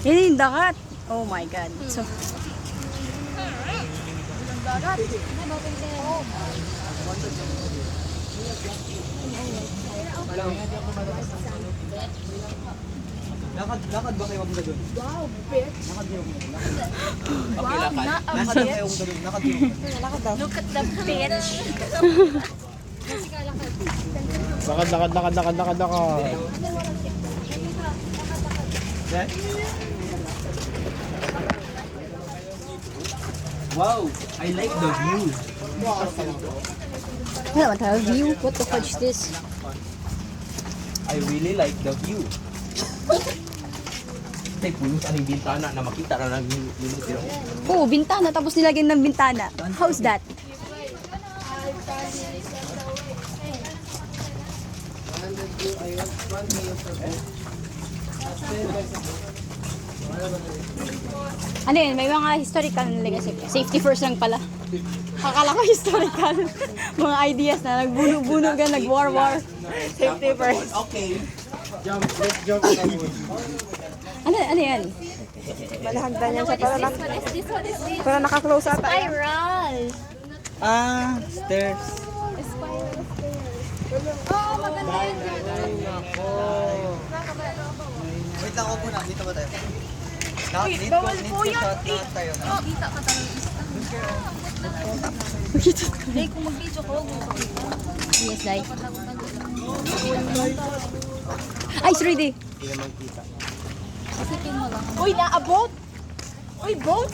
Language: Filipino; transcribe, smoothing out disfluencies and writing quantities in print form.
Yun yung dagat. Oh my God. So, Dagat. Lakad ba kayo magmula doon? Wow, bitch. Lakad kayo magmula. Wow, na a Lakad ba kayo bitch. magmula doon? Lakad kayo magmula. Look at the bitch. Lakad. Yan? Wow, I like the view. wala naman tayo view. What the fudge is this? I really like the view. Tay, puno sa aning bintana na makita na lang yung pero. Oo, bintana. Tapos nilagyan ng bintana. How's that? Ano yun? May mga historical na legacy. Safety first lang pala. Akala ko historical. Mga ideas na nagbuno-buno ka, nag-war-war. Safety first. Okay. Let's jump on the wood. Ano yan? Malahagdan yan siya para, What is this? What is this? para naka-close ata. Spiral. Ah, stairs. Spiral stairs. Oo, maganda yan. Wait lang ako muna, dito ba tayo? Bawal po yan. tayo na. Kita ka talaga. Hindi, kung mag-video ko, gusto ko. Yes, Dai. Ay, it's ready. Hindi naman kita. Kasi mo lang. Uy, naabot. Uy, boat.